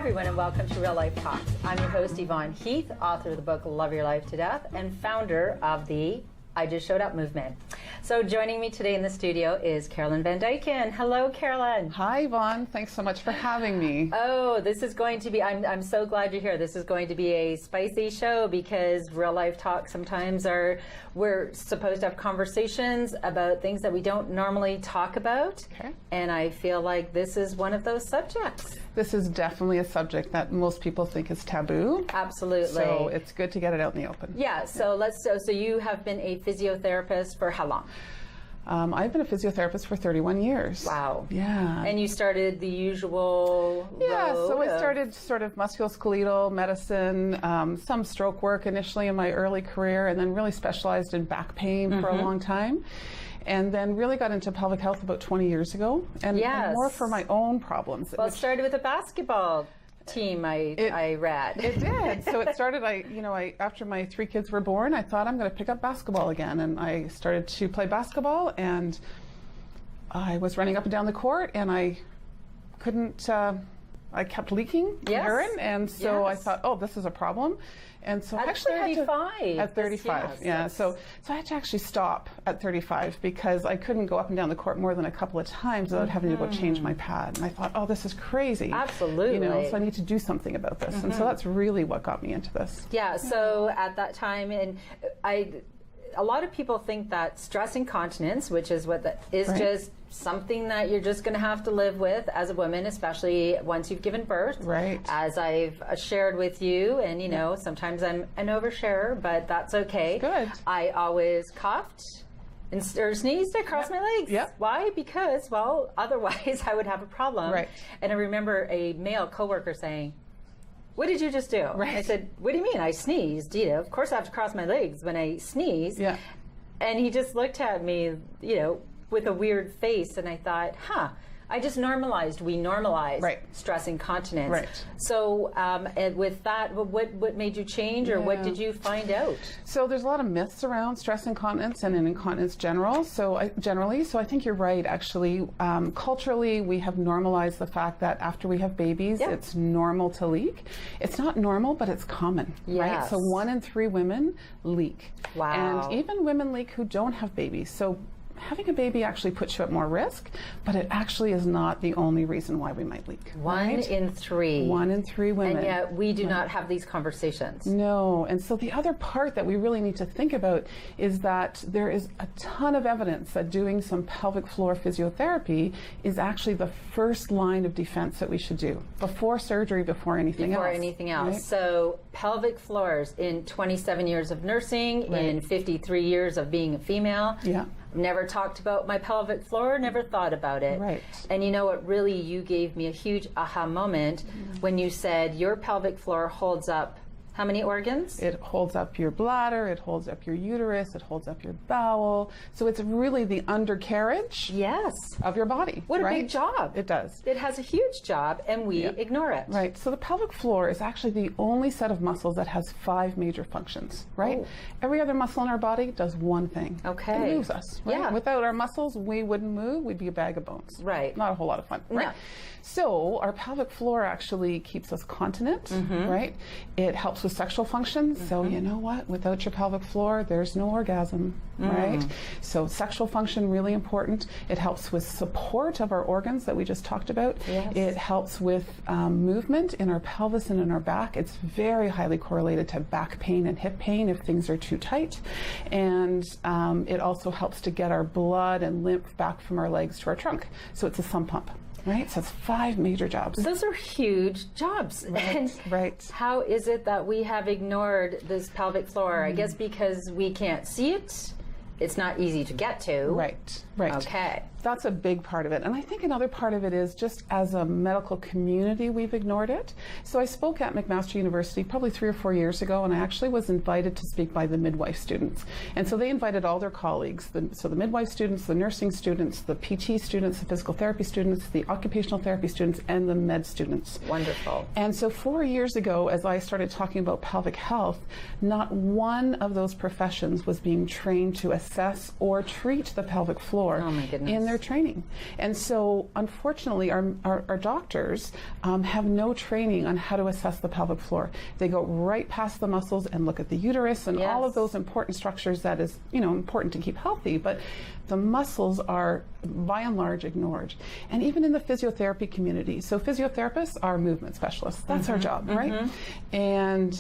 everyone, and welcome to Real Life Talks. I'm your host, Yvonne Heath, author of the book Love Your Life to Death, and founder of the I Just Showed Up movement. So joining me today in the studio is Carolyn Vandyken. Hello, Carolyn. Hi, Yvonne. Thanks so much for having me. Oh, this is going to be, I'm so glad you're here. This is going to be a spicy show because Real Life Talks sometimes we're supposed to have conversations about things that we don't normally talk about. Okay. And I feel like this is one of those subjects. This is definitely a subject that most people think is taboo. Absolutely. So it's good to get it out in the open. Yeah, so so you have been a physiotherapist for how long? I've been a physiotherapist for 31 years. Wow. Yeah. And you started the usual so I started sort of musculoskeletal medicine, some stroke work initially in my early career, and then really specialized in back pain for a long time. And then really got into pelvic health about 20 years ago, and more for my own problems. Well, it started with a basketball team I read. It did. So it started, after my 3 kids were born, I thought I'm going to pick up basketball again. And I started to play basketball, and I was running up and down the court, and I couldn't, I kept leaking urine. And so I thought, oh, this is a problem. And so at actually 35. At 35, So I had to actually stop at 35 because I couldn't go up and down the court more than a couple of times without having to go change my pad. And I thought, oh, this is crazy. Absolutely. So I need to do something about this. And so that's really what got me into this. Yeah. So at that time, and a lot of people think that stress incontinence, which is just something that you're just going to have to live with as a woman, especially once you've given birth. Right. As I've shared with you, and sometimes I'm an oversharer, but that's okay. Good. I always coughed or sneezed across my legs. Yep. Why? Because, well, otherwise I would have a problem. Right. And I remember a male coworker saying, "What did you just do?" Right. I said, "What do you mean? I sneezed. Of course I have to cross my legs when I sneeze." Yeah. And he just looked at me, with a weird face, and I thought, we normalized stress incontinence. Right. So and with that, what made you change, or what did you find out? So there's a lot of myths around stress incontinence and in incontinence generally. So I think you're right, actually. Culturally, we have normalized the fact that after we have babies, it's normal to leak. It's not normal, but it's common, right? So 1 in 3 women leak. Wow. And even women leak who don't have babies. So having a baby actually puts you at more risk, but it actually is not the only reason why we might leak. 1 in 3. 1 in 3 women. And yet we do not have these conversations. No. And so the other part that we really need to think about is that there is a ton of evidence that doing some pelvic floor physiotherapy is actually the first line of defense that we should do before surgery, before anything else. Right? So pelvic floors in 27 years of nursing, in 53 years of being a female. Yeah. Never talked about my pelvic floor, never thought about it. Right. And you know what, really, you gave me a huge aha moment when you said your pelvic floor holds up how many organs? It holds up your bladder, it holds up your uterus, it holds up your bowel. So it's really the undercarriage of your body. What a big job. It does. It has a huge job, and we ignore it. Right. So the pelvic floor is actually the only set of muscles that has 5 major functions, right? Oh. Every other muscle in our body does one thing. Okay. It moves us, right? Yeah. Without our muscles, we wouldn't move. We'd be a bag of bones. Right. Not a whole lot of fun, right? No. So our pelvic floor actually keeps us continent, right? It helps with sexual functions. So you know what? Without your pelvic floor, there's no orgasm, right? So sexual function, really important. It helps with support of our organs that we just talked about. Yes. It helps with movement in our pelvis and in our back. It's very highly correlated to back pain and hip pain if things are too tight. And it also helps to get our blood and lymph back from our legs to our trunk. So it's a sump pump. Right, so it's 5 major jobs. Those are huge jobs. Right. How is it that we have ignored this pelvic floor? I guess because we can't see it. It's not easy to get to. Right. Okay. That's a big part of it. And I think another part of it is just as a medical community, we've ignored it. So I spoke at McMaster University probably 3 or 4 years ago, and I actually was invited to speak by the midwife students. And so they invited all their colleagues, so the midwife students, the nursing students, the PT students, the physical therapy students, the occupational therapy students, and the med students. Wonderful. And so 4 years ago, as I started talking about pelvic health, not one of those professions was being trained to assess or treat the pelvic floor Oh my goodness. in their training. And so unfortunately our doctors have no training on how to assess the pelvic floor. They go right past the muscles and look at the uterus and all of those important structures that is, you know, important to keep healthy, but the muscles are by and large ignored. And even in the physiotherapy community, so physiotherapists are movement specialists. That's our job, right? And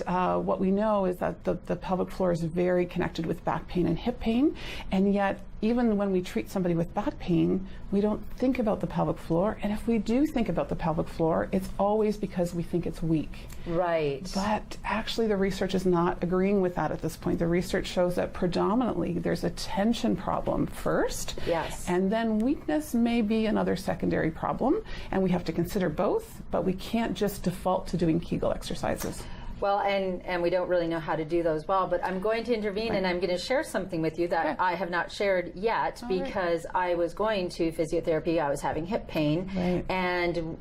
what we know is that the pelvic floor is very connected with back pain and hip pain, and yet even when we treat somebody with back pain, we don't think about the pelvic floor. And if we do think about the pelvic floor, it's always because we think it's weak. Right. But actually the research is not agreeing with that at this point. The research shows that predominantly there's a tension problem first. Yes. And then weakness may be another secondary problem. And we have to consider both, but we can't just default to doing Kegel exercises. Well, and we don't really know how to do those well, but I'm going to intervene and I'm going to share something with you that I have not shared yet because I was going to physiotherapy. I was having hip pain, and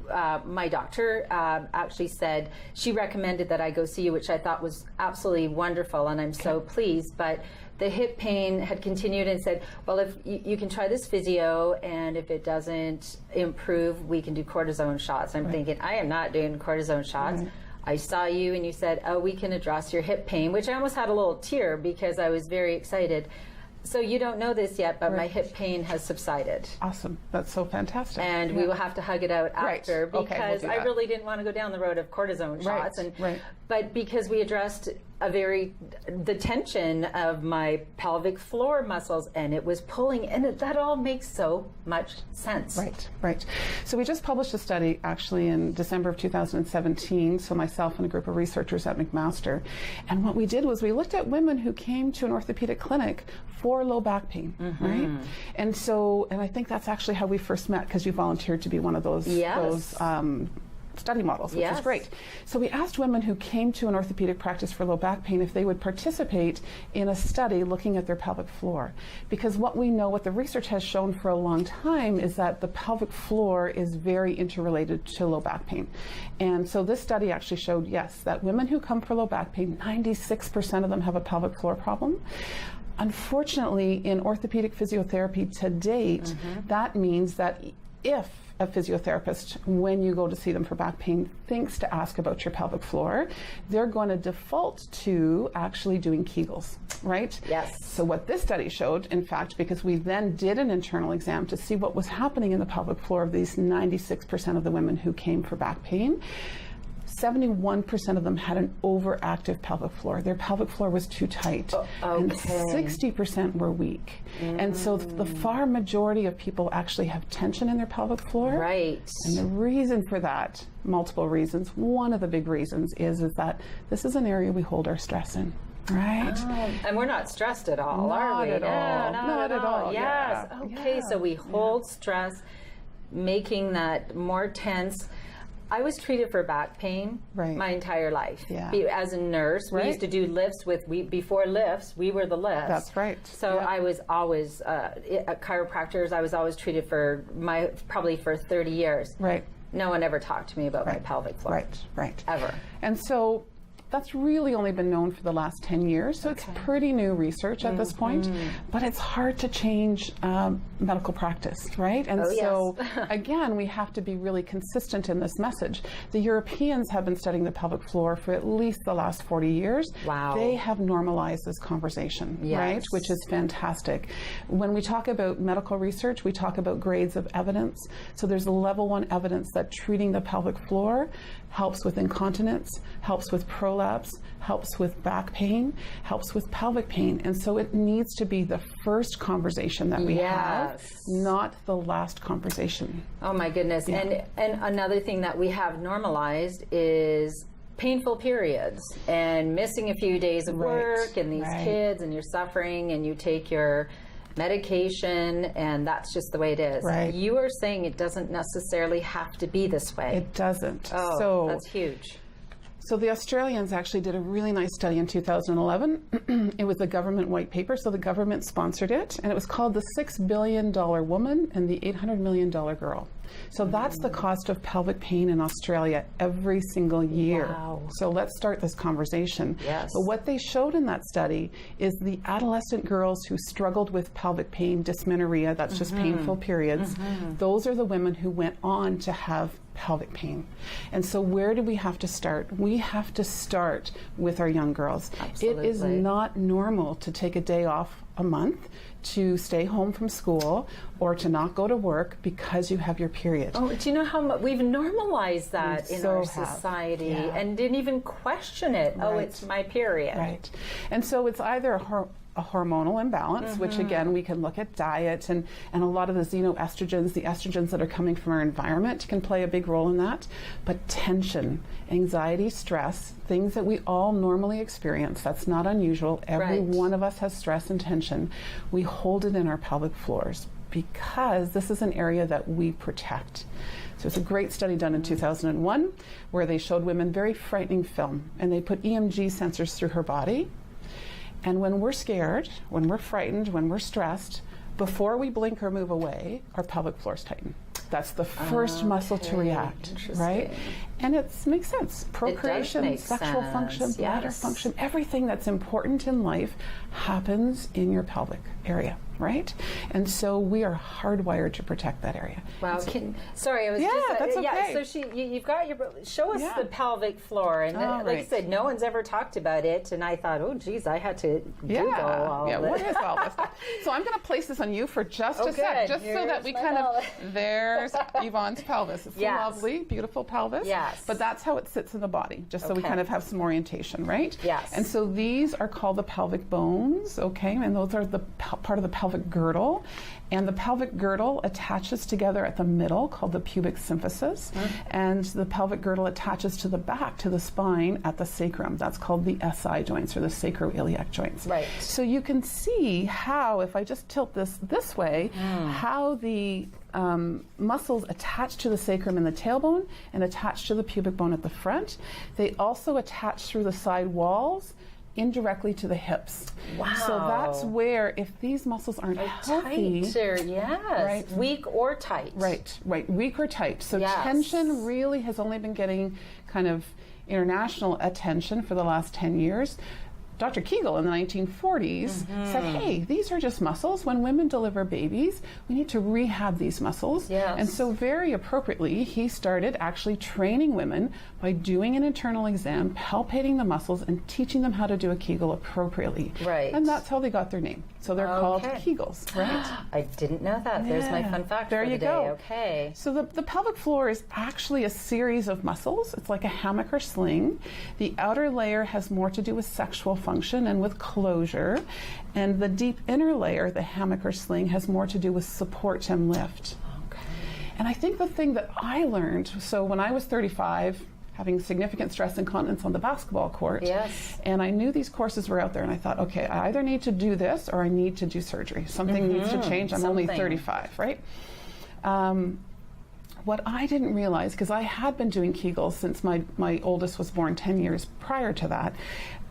my doctor actually said, she recommended that I go see you, which I thought was absolutely wonderful, and I'm so pleased. But the hip pain had continued and said, well, if you can try this physio, and if it doesn't improve, we can do cortisone shots. I'm thinking, I am not doing cortisone shots. I saw you and you said, oh, we can address your hip pain, which I almost had a little tear because I was very excited. So you don't know this yet, but my hip pain has subsided. Awesome. That's so fantastic. And we will have to hug it out after because we'll I really didn't want to go down the road of cortisone shots. But because we addressed the tension of my pelvic floor muscles, and it was pulling, and that all makes so much sense. Right. So we just published a study actually in December of 2017, so myself and a group of researchers at McMaster, and what we did was we looked at women who came to an orthopedic clinic for low back pain, right? And I think that's actually how we first met, because you volunteered to be one of those study models, which is great. So we asked women who came to an orthopedic practice for low back pain if they would participate in a study looking at their pelvic floor. Because what the research has shown for a long time is that the pelvic floor is very interrelated to low back pain. And so this study actually showed, yes, that women who come for low back pain, 96% of them have a pelvic floor problem. Unfortunately, in orthopedic physiotherapy to date, that means that if a physiotherapist, when you go to see them for back pain, thinks to ask about your pelvic floor, they're going to default to actually doing Kegels, right? Yes. So what this study showed, in fact, because we then did an internal exam to see what was happening in the pelvic floor of these 96% of the women who came for back pain, 71% of them had an overactive pelvic floor. Their pelvic floor was too tight. And 60% were weak. And so the far majority of people actually have tension in their pelvic floor. Right. And the reason for that, multiple reasons, one of the big reasons is that this is an area we hold our stress in. Right. And we're not stressed at all, are we? Not at all. Yes. Okay, so we hold stress, making that more tense. I was treated for back pain my entire life. As a nurse, we used to do lifts before lifts, we were the lifts. That's right. So I was always, chiropractors, I was always treated probably for 30 years. Right. No one ever talked to me about my pelvic floor. Right. Ever. And so that's really only been known for the last 10 years, so it's pretty new research at this point, but it's hard to change medical practice, right? And again, we have to be really consistent in this message. The Europeans have been studying the pelvic floor for at least the last 40 years. Wow. They have normalized this conversation, right? Which is fantastic. When we talk about medical research, we talk about grades of evidence. So there's a level 1 evidence that treating the pelvic floor helps with incontinence, helps with prolapse, helps with back pain, helps with pelvic pain. And so it needs to be the first conversation that we have, not the last conversation. Oh my goodness. And another thing that we have normalized is painful periods and missing a few days of work, and these kids, and you're suffering, and you take your medication, and that's just the way it is. Right. You are saying it doesn't necessarily have to be this way. It doesn't. Oh, so that's huge. So the Australians actually did a really nice study in 2011. It was a government white paper, so the government sponsored it, and it was called The $6 Billion Woman and the $800 Million Girl. So that's the cost of pelvic pain in Australia every single year. Wow. So let's start this conversation. Yes. But what they showed in that study is the adolescent girls who struggled with pelvic pain, dysmenorrhea, that's just painful periods, those are the women who went on to have pelvic pain. And so where do we have to start? We have to start with our young girls. Absolutely. It is not normal to take a day off a month, to stay home from school, or to not go to work because you have your period. Oh, do you know how much we've normalized that in our have. society Yeah. and didn't even question it? Oh, Right. it's my period. Right. And so it's either a hormonal imbalance, which again, we can look at diet and a lot of the xenoestrogens, the estrogens that are coming from our environment can play a big role in that. But tension, anxiety, stress, things that we all normally experience, that's not unusual. Every Right. one of us has stress and tension. We hold it in our pelvic floors because this is an area that we protect. So it's a great study done in 2001 where they showed women very frightening film, and they put EMG sensors through her body. And when we're scared, when we're frightened, when we're stressed, before we blink or move away, our pelvic floors tighten. That's the first muscle to react, right? And it makes sense. Procreation, make sexual sense, function, bladder yes. function, everything that's important in life happens in your pelvic area, right? And so we are hardwired to protect that area. Wow. Sorry, I was Yeah, just that's okay. So you've got show us Yeah. the pelvic floor, and like I right. said, no one's ever talked about it, and I thought, oh, geez, I had to Google all of what it. is all this stuff? So I'm going to place this on you for just a sec, just so that we Here's my kind of, pelvis. there's Yvonne's pelvis. It's Yes. a lovely, beautiful pelvis. Yes. But that's how it sits in the body, just so we Okay. kind of have some orientation, right? Yes. And so these are called the pelvic bones, okay? And those are the part of the pelvic girdle. And the pelvic girdle attaches together at the middle, called the pubic symphysis. And the pelvic girdle attaches to the back, to the spine, at the sacrum. That's called the SI joints, or the sacroiliac joints. Right. So you can see how, if I just tilt this way, how the muscles attach to the sacrum and the tailbone and attach to the pubic bone at the front. They also attach through the side walls indirectly to the hips. Wow. So that's where, if these muscles aren't healthy, Tighter, yes. Right. Weak or tight. right, weak or tight. So Yes. tension really has only been getting kind of international attention for the last 10 years. Dr. Kegel in the 1940s said, hey, these are just muscles. When women deliver babies, we need to rehab these muscles. Yes. And so very appropriately, he started actually training women by doing an internal exam, palpating the muscles, and teaching them how to do a Kegel appropriately. Right. And that's how they got their name. So they're called Okay. Kegels, right? I didn't know that. There's my Yeah. fun fact There for the you day. go. Okay. So the pelvic floor is actually a series of muscles. It's like a hammock or sling. The outer layer has more to do with sexual function and with closure. And the deep inner layer, the hammock or sling, has more to do with support and lift. Okay. And I think the thing that I learned, so when I was 35, having significant stress incontinence on the basketball court. Yes. And I knew these courses were out there, and I thought, okay, I either need to do this or I need to do surgery. Something needs to change. I'm only 35, right? What I didn't realize, because I had been doing Kegels since my oldest was born 10 years prior to that,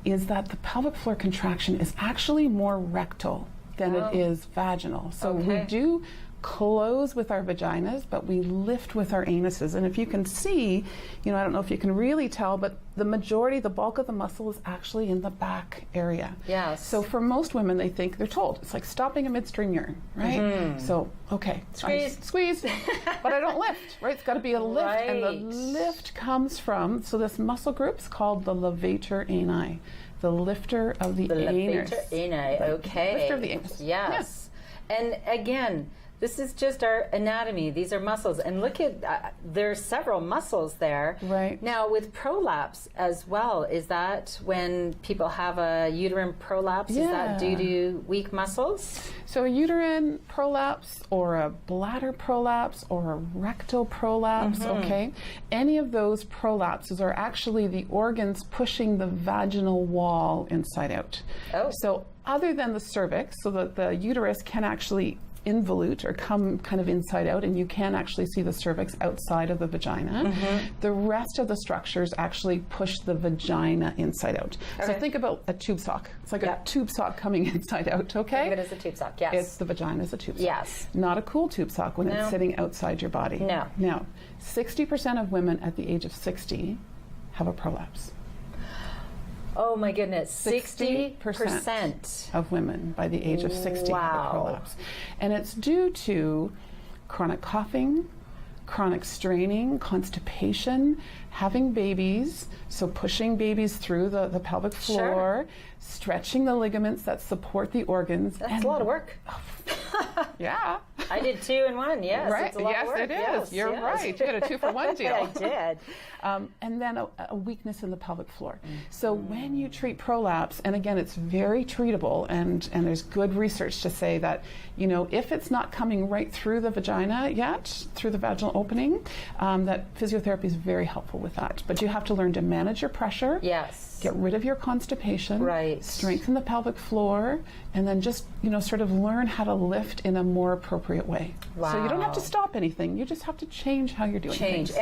is that the pelvic floor contraction is actually more rectal than it is vaginal. So we do close with our vaginas, but we lift with our anuses. And if you can see, I don't know if you can really tell, but the bulk of the muscle is actually in the back area. Yes. So for most women, they think, they're told, it's like stopping a midstream urine, right? So, okay. Squeeze. But I don't lift, right? It's got to be a lift. Right. And the lift comes from, so this muscle group is called the levator ani, the lifter of the anus. Levator ani, okay. Lifter of the anus. Yes. And again, this is just our anatomy. These are muscles. And look at, there's several muscles there. Right. Now, with prolapse as well, is that when people have a uterine prolapse? Is that due to weak muscles? So a uterine prolapse or a bladder prolapse or a rectal prolapse, okay? Any of those prolapses are actually the organs pushing the vaginal wall inside out. Oh. So other than the cervix, so that the uterus can actually involute or come kind of inside out, and you can actually see the cervix outside of the vagina. The rest of the structures actually push the vagina inside out. So think about a tube sock. It's like a tube sock coming inside out, okay? Think of it as a tube sock, yes. It's the vagina as a tube sock. Yes. Not a cool tube sock when it's sitting outside your body. No. Now, 60% of women at the age of 60 have a prolapse. Oh my goodness, 60% of women by the age of 60 have a prolapse. And it's due to chronic coughing, chronic straining, constipation, having babies, so pushing babies through the pelvic floor, stretching the ligaments that support the organs. That's a lot of work. Yeah. I did 2 in 1, yes. Right. It's a lot of work. It is. Yes, You're right. You had a 2-for-1 deal. I did. And then a weakness in the pelvic floor. So when you treat prolapse, and again, it's very treatable, and there's good research to say that, you know, if it's not coming right through the vagina yet, through the vaginal opening, that physiotherapy is very helpful with that. But you have to learn to manage your pressure. Yes. Get rid of your constipation. Right. Strengthen the pelvic floor, and then just, you know, sort of learn how to lift in a more appropriate way. Wow. So you don't have to stop anything. You just have to change how you're doing things.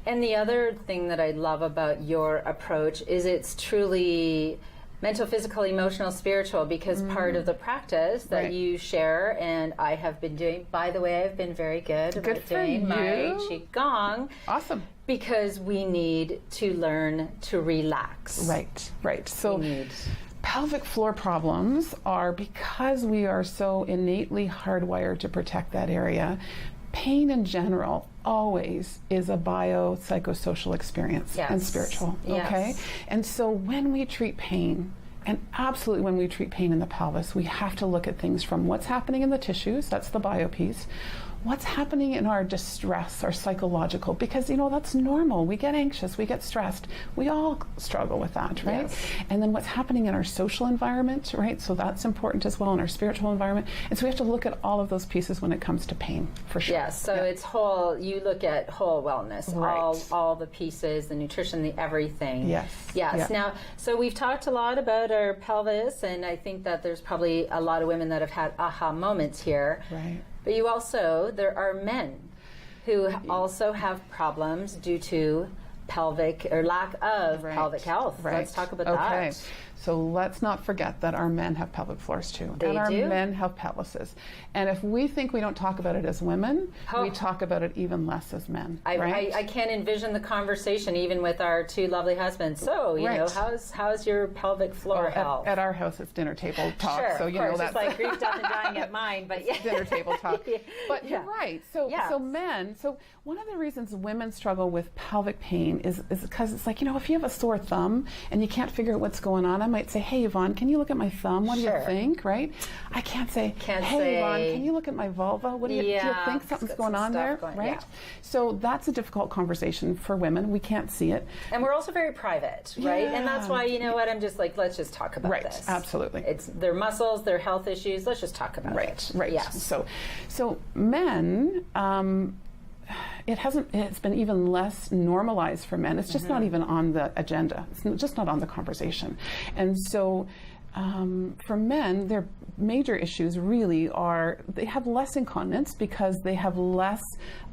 And the other thing that I love about your approach is it's truly mental, physical, emotional, spiritual, because part of the practice that you share, and I have been doing, by the way, I've been very good about doing my Qigong. Awesome. Because we need to learn to relax. Right. So pelvic floor problems are because we are so innately hardwired to protect that area. Pain in general always is a biopsychosocial experience and spiritual, okay? And so when we treat pain, and absolutely when we treat pain in the pelvis, we have to look at things from what's happening in the tissues, that's the bio piece, what's happening in our distress, our psychological, because, you know, that's normal. We get anxious, we get stressed. We all struggle with that, right? Yes. And then what's happening in our social environment, right? So that's important as well, in our spiritual environment. And so we have to look at all of those pieces when it comes to pain, for sure. Yes, so it's whole, you look at whole wellness, all the pieces, the nutrition, the everything. Yes. Now, so we've talked a lot about our pelvis, and I think that there's probably a lot of women that have had aha moments here. Right. But you also, there are men who also have problems due to pelvic or lack of pelvic health. Let's talk about that. So let's not forget that our men have pelvic floors too. They our do? Men have pelvises. And if we think we don't talk about it as women, we talk about it even less as men. I can't envision the conversation even with our 2 lovely husbands. So, you know, how's your pelvic floor health? At our house, it's dinner table talk. Sure, so, you know, that's it's like grief, death, and dying at mine, but dinner table talk. But you're right. So men, so one of the reasons women struggle with pelvic pain is because it's like, you know, if you have a sore thumb and you can't figure out what's going on, I might say, hey, Yvonne, can you look at my thumb? What do you think, right? I can't say, hey, Yvonne, can you look at my vulva? What do you think something's going on there, right? So that's a difficult conversation for women. We can't see it. And we're also very private, right? And that's why, you know what, I'm just like, let's just talk about this. Absolutely. It's their muscles, their health issues. Let's just talk about it. Right. Yes. So men, it's been even less normalized for men. It's just not even on the agenda. It's just not on the conversation. And so for men, their major issues really are they have less incontinence because they have less,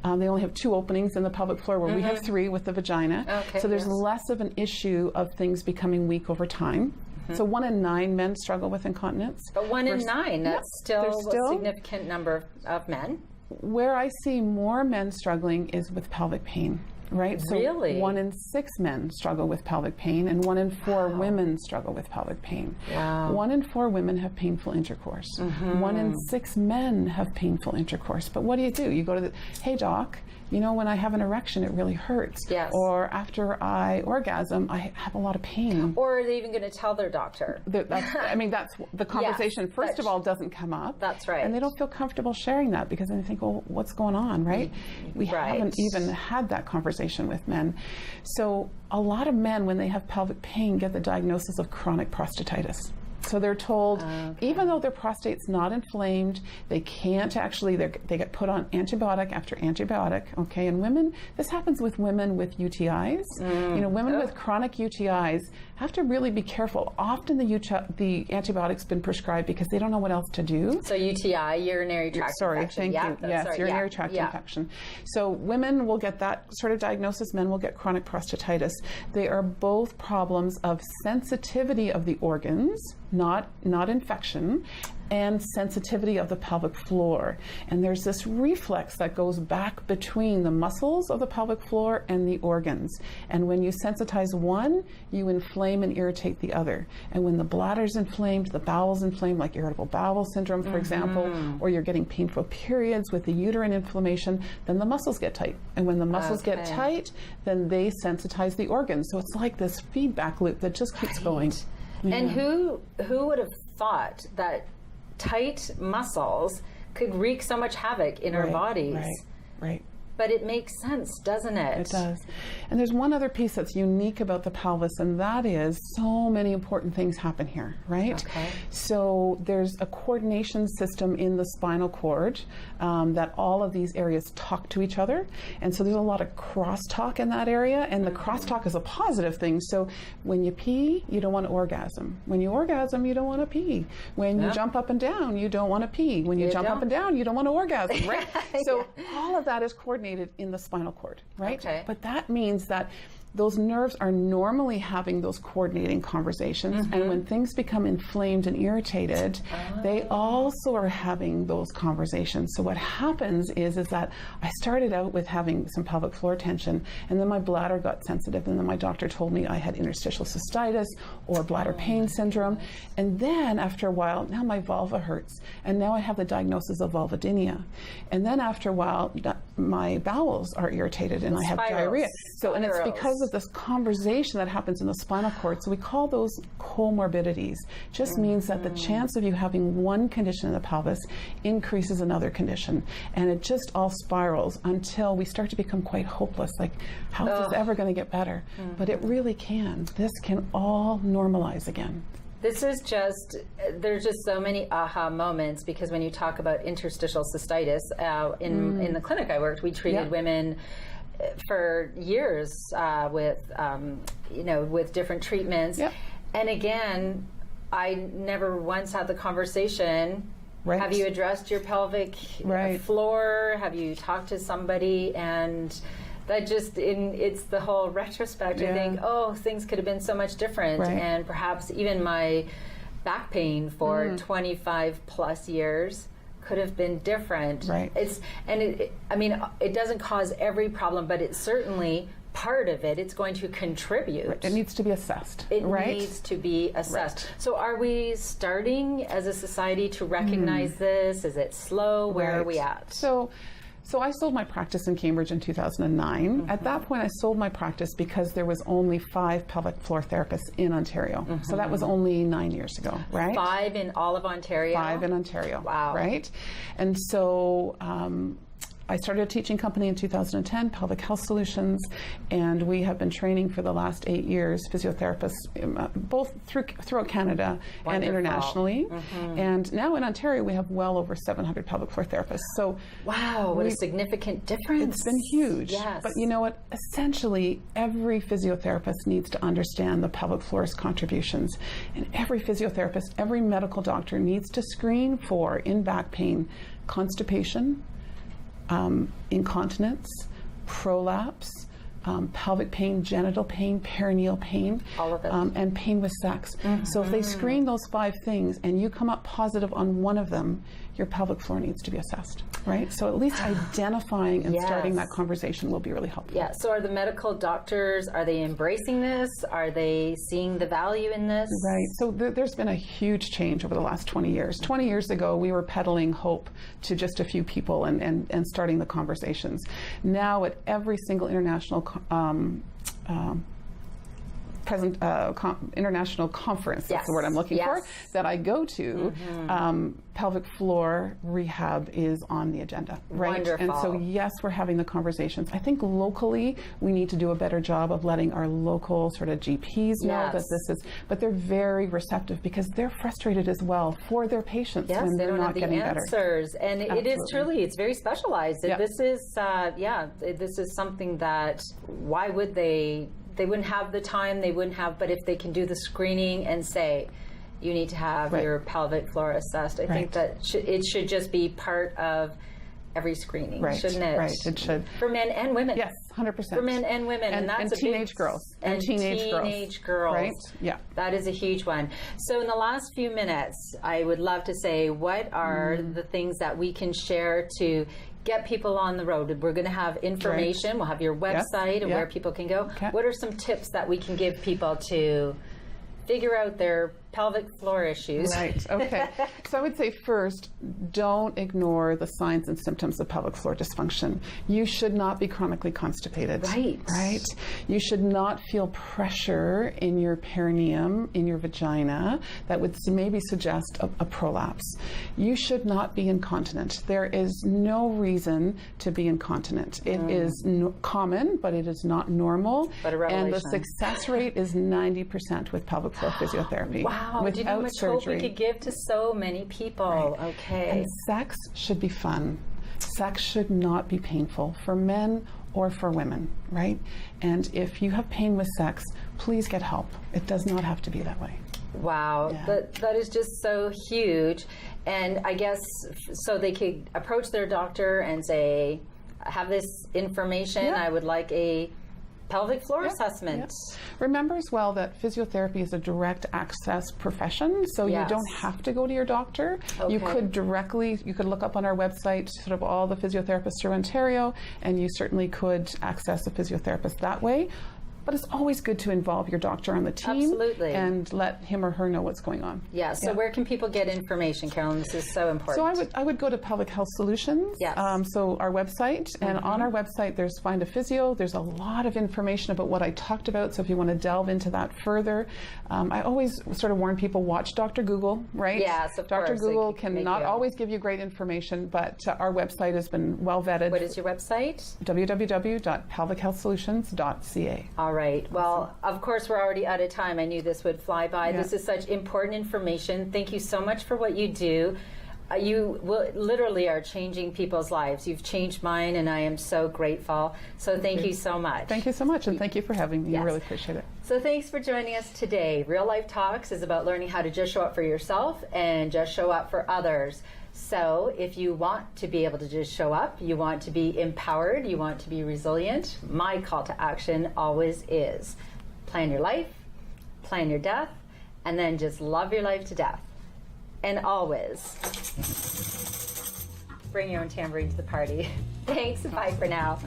they only have 2 openings in the pelvic floor where we have 3 with the vagina. So there's less of an issue of things becoming weak over time. So 1 in 9 men struggle with incontinence. But 1 in 9, that's still a significant number of men. Where I see more men struggling is with pelvic pain, right? So really? 1 in 6 men struggle with pelvic pain, and 1 in 4 women struggle with pelvic pain. Wow. 1 in 4 women have painful intercourse. 1 in 6 men have painful intercourse. But what do? You go to the, hey doc, you know, when I have an erection, it really hurts. Yes. Or after I orgasm, I have a lot of pain. Or are they even going to tell their doctor? That's the conversation, first of all, doesn't come up. That's right. And they don't feel comfortable sharing that because they think, well, what's going on, right? We haven't even had that conversation with men. So a lot of men, when they have pelvic pain, get the diagnosis of chronic prostatitis. So they're told, even though their prostate's not inflamed, they can't actually, they get put on antibiotic after antibiotic, okay? And women, this happens with women with UTIs. You know, women with chronic UTIs have to really be careful. Often the antibiotic's been prescribed because they don't know what else to do. So UTI, urinary tract infection. Thank you. Yes, urinary tract infection. So women will get that sort of diagnosis, men will get chronic prostatitis. They are both problems of sensitivity of the organs, not infection, and sensitivity of the pelvic floor. And there's this reflex that goes back between the muscles of the pelvic floor and the organs. And when you sensitize one, you inflame and irritate the other. And when the bladder's inflamed, the bowel's inflamed, like irritable bowel syndrome, for example, or you're getting painful periods with the uterine inflammation, then the muscles get tight. And when the muscles get tight, then they sensitize the organs. So it's like this feedback loop that just keeps going. And who would have thought that tight muscles could wreak so much havoc in our bodies? Right. But it makes sense, doesn't it? It does. And there's one other piece that's unique about the pelvis, and that is so many important things happen here, right? Okay. So there's a coordination system in the spinal cord that all of these areas talk to each other. And so there's a lot of crosstalk in that area, and the crosstalk is a positive thing. So when you pee, you don't want to orgasm. When you orgasm, you don't want to pee. When you jump up and down, you don't want to pee. When you jump up and down, you don't want to orgasm, right? So all of that is coordinated in the spinal cord, right? Okay. But that means that those nerves are normally having those coordinating conversations, and when things become inflamed and irritated, they also are having those conversations. So what happens is that I started out with having some pelvic floor tension, and then my bladder got sensitive, and then my doctor told me I had interstitial cystitis or bladder pain syndrome, and then after a while, now my vulva hurts, and now I have the diagnosis of vulvodynia, and then after a while, my bowels are irritated, and I have diarrhea. So, and it's because of this conversation that happens in the spinal cord. So we call those comorbidities. Just means that the chance of you having one condition in the pelvis increases another condition. And it just all spirals until we start to become quite hopeless. Like, how is this ever going to get better? But it really can. This can all normalize again. This is just, there's just so many aha moments, because when you talk about interstitial cystitis, in the clinic I worked, we treated women for years with different treatments. And again, I never once had the conversation, have you addressed your pelvic floor? Have you talked to somebody? And that just, it's the whole retrospect. I think, things could have been so much different. And perhaps even my back pain for 25 plus years could have been different. It doesn't cause every problem, but it's certainly part of it. It's going to contribute. It needs to be assessed. It needs to be assessed. So are we starting as a society to recognize this? Is it slow? Where are we at? So I sold my practice in Cambridge in 2009. At that point, I sold my practice because there was only 5 pelvic floor therapists in Ontario. So that was only 9 years ago, right? 5 in all of Ontario? 5 in Ontario. Wow. Right? And so I started a teaching company in 2010, Pelvic Health Solutions, and we have been training for the last 8 years physiotherapists, both throughout Canada and internationally. And now in Ontario, we have well over 700 pelvic floor therapists. So wow, what a significant difference. It's been huge. Yes. But you know what? Essentially, every physiotherapist needs to understand the pelvic floor's contributions. And every physiotherapist, every medical doctor needs to screen for, in back pain, constipation, incontinence, prolapse, pelvic pain, genital pain, perineal pain, all of it. And pain with sex. So if they screen those 5 things and you come up positive on one of them, your pelvic floor needs to be assessed, right? So at least identifying and starting that conversation will be really helpful. Yeah, so are the medical doctors, are they embracing this? Are they seeing the value in this? Right, so there's been a huge change over the last 20 years. 20 years ago, we were peddling hope to just a few people and starting the conversations. Now at every single international international conference, that's the word I'm looking for, that I go to, pelvic floor rehab is on the agenda, right? Wonderful. And so yes, we're having the conversations. I think locally, we need to do a better job of letting our local sort of GPs know that this is, but they're very receptive because they're frustrated as well for their patients when they they're don't not have the getting answers. better. And it is truly, it's very specialized. This is, this is something that, why would they they wouldn't have the time, but if they can do the screening and say, you need to have your pelvic floor assessed, I think that it should just be part of every screening, shouldn't it? Right, it should. For men and women. Yes, 100%. For men and women. And that's and teenage girls. And teenage girls. Right, yeah. That is a huge one. So in the last few minutes, I would love to say, what are the things that we can share to get people on the road? We're going to have information. We'll have your website and where people can go. Okay. What are some tips that we can give people to figure out their pelvic floor issues? Right, okay. So I would say first, don't ignore the signs and symptoms of pelvic floor dysfunction. You should not be chronically constipated. Right. Right? You should not feel pressure in your perineum, in your vagina, that would maybe suggest a prolapse. You should not be incontinent. There is no reason to be incontinent. It is common, but it is not normal. But a revelation. And the success rate is 90% with pelvic floor physiotherapy. Wow. Do you know how much hope we could give to so many people? Right. Okay. And sex should be fun. Sex should not be painful for men or for women, right? And if you have pain with sex, please get help. It does not have to be that way. Wow, Yeah. that is just so huge. And I guess so they could approach their doctor and say, I have this information, I would like a pelvic floor assessment. Remember as well that physiotherapy is a direct access profession, so you don't have to go to your doctor. You could look up on our website sort of all the physiotherapists through Ontario, and you certainly could access a physiotherapist that way. But it's always good to involve your doctor on the team and let him or her know what's going on. Yeah, so where can people get information, Carolyn? This is so important. So I would go to Pelvic Health Solutions, so our website, and on our website there's Find a Physio. There's a lot of information about what I talked about, so if you want to delve into that further. I always sort of warn people, watch Dr. Google, right? Yes, of course. Dr. Google can not always give you great information, but our website has been well vetted. What is your website? www.pelvichealthsolutions.ca. All right. Well, of course, we're already out of time. I knew this would fly by. This is such important information. Thank you so much for what you do. You literally are changing people's lives. You've changed mine, and I am so grateful. So thank you so much. Thank you so much, and thank you for having me. I really appreciate it. So thanks for joining us today. Real Life Talks is about learning how to just show up for yourself and just show up for others. So if you want to be able to just show up, you want to be empowered, you want to be resilient, my call to action always is plan your life, plan your death, and then just love your life to death. And always bring your own tambourine to the party. Thanks. Bye for now.